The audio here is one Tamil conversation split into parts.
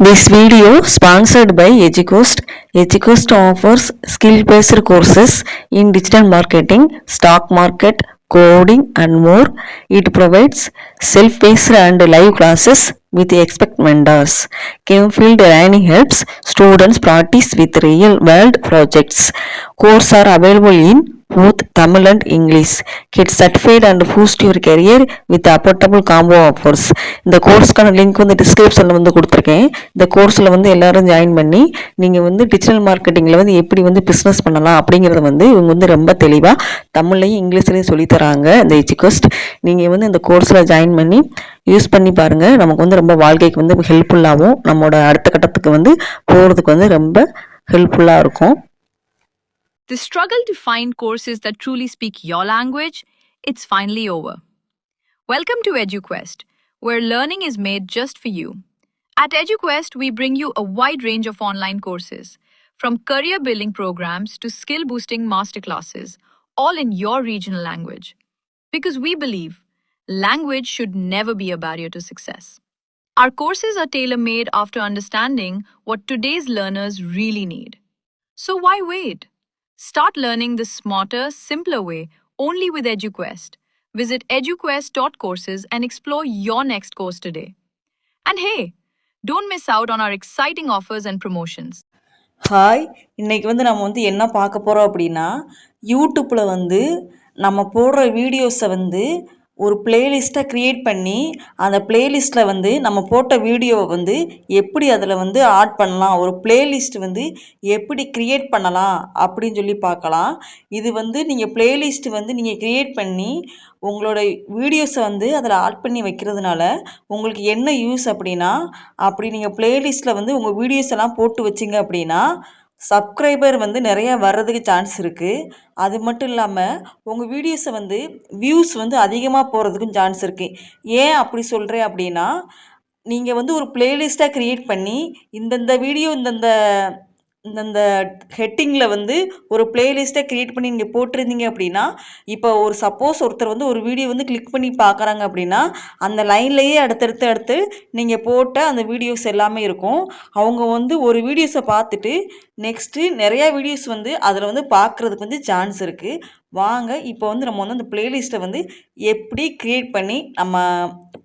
This video sponsored by EduCoast. EduCoast offers skill-based courses in digital marketing, stock market, coding, and more. It provides self-paced and live classes with expert mentors. Campfield Learning helps students practice with real-world projects. Courses are available in both Tamil and English. Get certified and boost your career with affordable combo offers. இந்த கோர்ஸ்க்கான லிங்க் வந்து டிஸ்கிரிப்ஷனில் வந்து கொடுத்துருக்கேன். இந்த கோர்ஸில் வந்து எல்லாரும் ஜாயின் பண்ணி நீங்கள் வந்து டிஜிட்டல் மார்க்கெட்டிங்கில் வந்து எப்படி வந்து பிஸ்னஸ் பண்ணலாம் அப்படிங்கிறத வந்து இவங்க வந்து ரொம்ப தெளிவாக தமிழ்லையும் இங்கிலீஷ்லையும் சொல்லித்தராங்க. இந்த எஜுகோஸ்ட் நீங்கள் வந்து இந்த கோர்ஸில் ஜாயின் பண்ணி யூஸ் பண்ணி பாருங்கள். நமக்கு வந்து ரொம்ப வாழ்க்கைக்கு வந்து ஹெல்ப்ஃபுல்லாகவும் நம்மளோட அடுத்த கட்டத்துக்கு வந்து போகிறதுக்கு வந்து ரொம்ப ஹெல்ப்ஃபுல்லாக இருக்கும். The struggle to find courses that truly speak your language, it's finally over. Welcome to EduQuest, where learning is made just for you. At EduQuest, we bring you a wide range of online courses, from career-building programs to skill-boosting masterclasses, all in your regional language. Because we believe language should never be a barrier to success. Our courses are tailor-made after understanding what today's learners really need. So why wait? Start learning the smarter, simpler way only with EduQuest. Visit eduquest.courses and explore your next course today. And hey, don't miss out on our exciting offers and promotions. Hi, இன்னைக்கு வந்து நம்ம வந்து என்ன பார்க்க போகிறோம் அப்படின்னா, யூடியூப்பில் வந்து நம்ம போடுற வீடியோஸை வந்து ஒரு பிளேலிஸ்ட்டை க்ரியேட் பண்ணி அந்த பிளேலிஸ்ட்டில் வந்து நம்ம போட்ட வீடியோவை வந்து எப்படி அதில் வந்து ஆட் பண்ணலாம், ஒரு பிளேலிஸ்ட் வந்து எப்படி க்ரியேட் பண்ணலாம் அப்படின்னு சொல்லி பார்க்கலாம். இது வந்து நீங்கள் பிளேலிஸ்ட் வந்து நீங்கள் க்ரியேட் பண்ணி உங்களோட வீடியோஸை வந்து அதில் ஆட் பண்ணி வைக்கிறதுனால உங்களுக்கு என்ன யூஸ் அப்படின்னா, அப்படி நீங்கள் பிளேலிஸ்ட்டில் வந்து உங்கள் வீடியோஸ் எல்லாம் போட்டு வச்சிங்க அப்படின்னா சப்ஸ்கிரைபர் வந்து நிறையா வர்றதுக்கு சான்ஸ் இருக்குது. அது மட்டும் இல்லாமல் உங்கள் வீடியோஸை வந்து வியூஸ் வந்து அதிகமாக போகிறதுக்கும் சான்ஸ் இருக்குது. ஏன் அப்படி சொல்கிறேன் அப்படின்னா, நீங்கள் வந்து ஒரு பிளேலிஸ்ட்டாக க்ரியேட் பண்ணி இந்தந்த வீடியோ இந்தந்த இந்தந்த ஹெட்டிங்கில் வந்து ஒரு பிளேலிஸ்ட்டை க்ரியேட் பண்ணி நீங்கள் போட்டிருந்தீங்க அப்படின்னா, இப்போ ஒரு சப்போஸ் ஒருத்தர் வந்து ஒரு வீடியோ வந்து கிளிக் பண்ணி பார்க்குறாங்க அப்படின்னா, அந்த லைன்லேயே அடுத்து நீங்கள் போட்ட அந்த வீடியோஸ் எல்லாமே இருக்கும். அவங்க வந்து ஒரு வீடியோஸை பார்த்துட்டு நெக்ஸ்ட்டு நிறையா வீடியோஸ் வந்து அதில் வந்து பார்க்குறதுக்கு வந்து சான்ஸ் இருக்குது. வாங்க இப்போ வந்து நம்ம வந்து அந்த பிளேலிஸ்ட்டை வந்து எப்படி க்ரியேட் பண்ணி நம்ம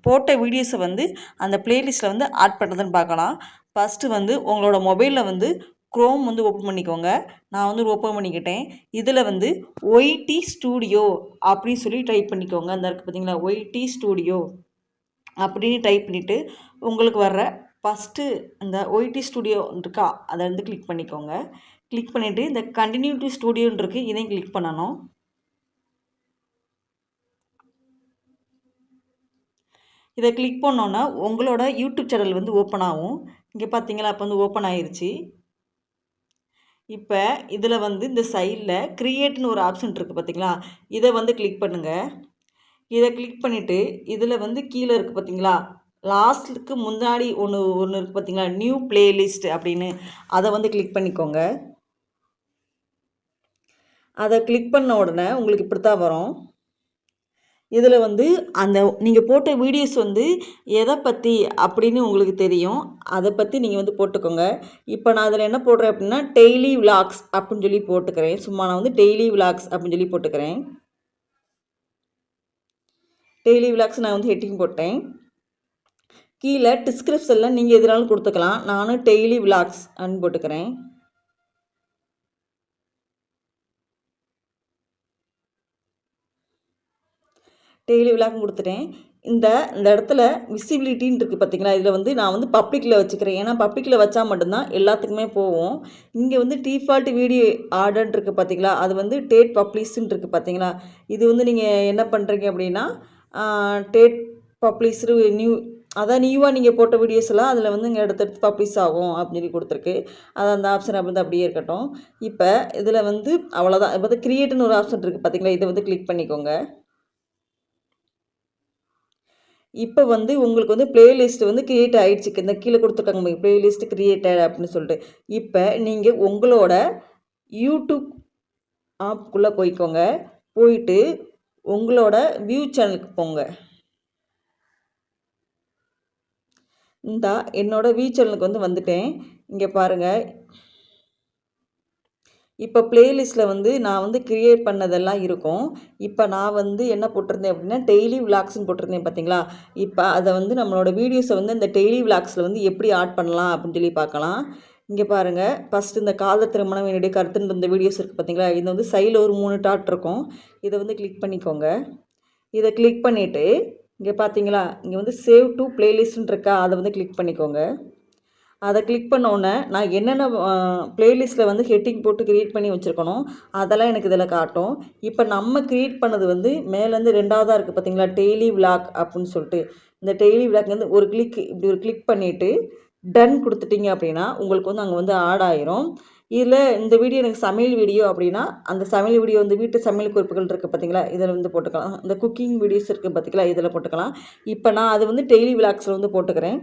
போட்ட வீடியோஸை வந்து அந்த பிளேலிஸ்ட்டில் வந்து ஆட் பண்ணுறதுன்னு பார்க்கலாம். ஃபஸ்ட்டு வந்து உங்களோட மொபைலில் வந்து க்ரோம் வந்து ஓப்பன் பண்ணிக்கோங்க. நான் வந்து ஓப்பன் பண்ணிக்கிட்டேன். இதில் வந்து ஒய்டி ஸ்டூடியோ அப்படின்னு சொல்லி டைப் பண்ணிக்கோங்க. அந்த இருக்குது பார்த்தீங்களா, ஒய்டி ஸ்டூடியோ அப்படின்னு டைப் பண்ணிவிட்டு உங்களுக்கு வர்ற ஃபஸ்ட்டு இந்த ஒய்டி ஸ்டூடியோ இருக்கா, அதை வந்து கிளிக் பண்ணிக்கோங்க. கிளிக் பண்ணிவிட்டு இந்த கண்டினியூ டு ஸ்டூடியோன்னு இருக்குது, இதையும் கிளிக் பண்ணணும். இதை கிளிக் பண்ணோன்னா உங்களோட யூடியூப் சேனல் வந்து ஓப்பன் ஆகும். இங்கே பார்த்தீங்களா, இப்போ வந்து ஓப்பன் ஆயிடுச்சு. இப்போ இதில் வந்து இந்த சைடில் க்ரியேட்னு ஒரு ஆப்ஷன் இருக்குது பார்த்தீங்களா, இதை வந்து கிளிக் பண்ணுங்கள். இதை கிளிக் பண்ணிவிட்டு இதில் வந்து கீழே இருக்குது பார்த்தீங்களா, லாஸ்ட்டுக்கு முன்னாடி ஒன்று இருக்குது பார்த்தீங்களா, நியூ பிளேலிஸ்ட் அப்படின்னு, அதை வந்து கிளிக் பண்ணிக்கோங்க. அதை கிளிக் பண்ண உடனே உங்களுக்கு இப்படி தான் வரும். இதில் வந்து அந்த நீங்கள் போட்ட வீடியோஸ் வந்து எதை பற்றி அப்படின்னு உங்களுக்கு தெரியும், அதை பற்றி நீங்கள் வந்து போட்டுக்கோங்க. இப்போ நான் அதில் என்ன போடுறேன் அப்படின்னா, டெய்லி விலாக்ஸ் அப்படின்னு சொல்லி போட்டுக்கிறேன். சும்மா நான் வந்து டெய்லி விலாக்ஸ் அப்படின்னு சொல்லி போட்டுக்கிறேன். டெய்லி விலாக்ஸ் நான் வந்து ஹெட்டிங் போட்டேன். கீழே டிஸ்கிரிப்ஷனில் நீங்கள் எதுனாலும் கொடுத்துக்கலாம். நானும் டெய்லி விலாக்ஸ் அப்படின்னு போட்டுக்கிறேன். டெய்லி விலாக் கொடுத்துட்டேன். இந்த இடத்துல விசிபிலிட்டின்னு இருக்குது பார்த்தீங்களா, இதில் வந்து நான் வந்து பப்ளிக்கில் வச்சுக்கிறேன். ஏன்னா பப்ளிக்கில் வச்சா மட்டும்தான் எல்லாத்துக்குமே போகும். இங்கே வந்து டிஃபால்ட் வீடியோ ஆர்டர்ன்னு இருக்குது பார்த்தீங்களா, அது வந்து டேட் பப்ளிஷ்ன்னு இருக்குது பார்த்தீங்களா. இது வந்து நீங்கள் என்ன பண்ணுறீங்க அப்படின்னா, டேட் பப்ளிஷ்டு அதான் நியூவாக நீங்கள் போட்ட வீடியோஸ் எல்லாம் அதில் வந்து இங்கே எடுத்து பப்ளிஷ் ஆகும் அப்படின்னு சொல்லி கொடுத்துருக்கு. அது அந்த ஆப்ஷன் அப்படி அப்படியே இருக்கட்டும். இப்போ இதில் வந்து அவ்வளோதான். இப்போ வந்து க்ரியேட்னு ஒரு ஆப்ஷன் இருக்குது பார்த்தீங்களா, இதை வந்து கிளிக் பண்ணிக்கோங்க. இப்போ வந்து உங்களுக்கு வந்து பிளேலிஸ்ட் வந்து க்ரியேட் ஆகிடுச்சு. இந்த கீழே கொடுத்துருக்காங்க பிளேலிஸ்ட் க்ரியேட்டட் அப்படின்னு சொல்லிட்டு. இப்போ நீங்கள் உங்களோட யூடியூப் ஆப்புக்குள்ளே போய்க்கோங்க. போயிட்டு உங்களோட வியூ சேனலுக்கு போங்க. இந்தா என்னோட சேனலுக்கு வந்து வந்துட்டேன். இங்கே பாருங்கள். இப்போ பிளேலிஸ்ட்டில் வந்து நான் வந்து கிரியேட் பண்ணதெல்லாம் இருக்கும். இப்போ நான் வந்து என்ன போட்டிருந்தேன் அப்படின்னா, டெய்லி விளாக்ஸ்ன்னு போட்டிருந்தேன் பார்த்தீங்களா? இப்போ அதை வந்து நம்மளோட வீடியோஸை வந்து இந்த டெய்லி விளாக்ஸில் வந்து எப்படி ஆட் பண்ணலாம் அப்படின்னு சொல்லி பார்க்கலாம். இங்கே பாருங்கள். ஃபஸ்ட்டு இந்த காதல் திருமணம் என்னுடைய கருத்துன்ற இந்த வீடியோஸ் இருக்குது பார்த்தீங்களா? இது வந்து சைடில் ஒரு 3 டாட் இருக்கும். இதை வந்து கிளிக் பண்ணிக்கோங்க. இதை கிளிக் பண்ணிவிட்டு இங்கே பார்த்தீங்களா? இங்கே வந்து சேவ் டு பிளேலிஸ்ட்ன்னு இருக்கா? அதை வந்து கிளிக் பண்ணிக்கோங்க. அதை கிளிக் பண்ணோன்னே நான் என்னென்ன பிளேலிஸ்ட்டில் வந்து ஹெட்டிங் போட்டு க்ரியேட் பண்ணி வச்சுருக்கணும் அதெல்லாம் எனக்கு இதில் காட்டும். இப்போ நம்ம க்ரியேட் பண்ணது வந்து மேலேருந்து 2வதாக இருக்குது பார்த்தீங்களா? டெய்லி விளாக் அப்படின்னு சொல்லிட்டு. இந்த டெய்லி விளாக் வந்து ஒரு கிளிக் இப்படி ஒரு கிளிக் பண்ணிவிட்டு டன் கொடுத்துட்டீங்க அப்படின்னா உங்களுக்கு வந்து அங்கே வந்து ஆட் ஆயிரும். இதில் இந்த வீடியோ எனக்கு சமையல் வீடியோ அப்படின்னா அந்த சமையல் வீடியோ வந்து வீட்டு சமையல் குறிப்புகள் இருக்குது பார்த்தீங்களா? இதில் வந்து போட்டுக்கலாம். இந்த குக்கிங் வீடியோஸ் இருக்குது பார்த்தீங்களா? இதில் போட்டுக்கலாம். இப்போ நான் அது வந்து டெய்லி விளாக்ஸில் வந்து போட்டுக்கிறேன்.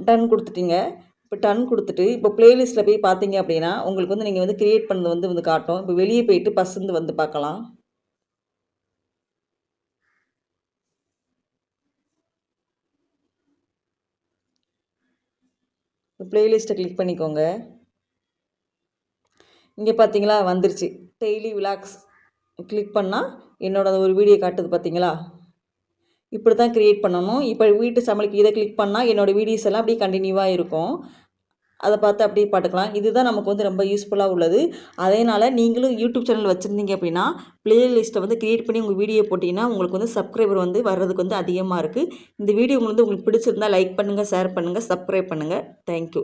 டன் கொடுத்துட்டீங்க. இப்போ டன் கொடுத்துட்டு இப்போ பிளேலிஸ்ட்டில் போய் பார்த்தீங்க அப்படின்னா உங்களுக்கு வந்து நீங்கள் வந்து கிரியேட் பண்ணது வந்து காட்டும். இப்போ வெளியே போயிட்டு பஸ்ஸுந்து வந்து பார்க்கலாம். பிளேலிஸ்ட்டை கிளிக் பண்ணிக்கோங்க. இங்கே பார்த்தீங்களா வந்துருச்சு. டெய்லி விளாக்ஸ் கிளிக் பண்ணால் என்னோட ஒரு வீடியோ காட்டுது பார்த்தீங்களா? இப்படி தான் க்ரியேட் பண்ணணும். இப்போ வீட்டு சமையலுக்கு இதை கிளிக் பண்ணால் என்னோடய வீடியோஸ் எல்லாம் அப்படியே கண்டினியூவாக இருக்கும். அதை பார்த்து அப்படியே பாட்டுக்கலாம். இதுதான் நமக்கு வந்து ரொம்ப யூஸ்ஃபுல்லாக உள்ளது. அதேனால் நீங்களும் யூடியூப் சேனல் வச்சுருந்தீங்க அப்படின்னா பிளேலிஸ்ட்டை வந்து க்ரியேட் பண்ணி உங்கள் வீடியோ போட்டிங்கன்னா உங்களுக்கு வந்து சப்ஸ்கிரைபர் வந்து வர்றதுக்கு வந்து அதிகமாக இருக்குது. இந்த வீடியோ உங்களுக்கு பிடிச்சிருந்தால் லைக் பண்ணுங்கள், ஷேர் பண்ணுங்கள், சப்ஸ்கிரைப் பண்ணுங்கள். தேங்க்யூ.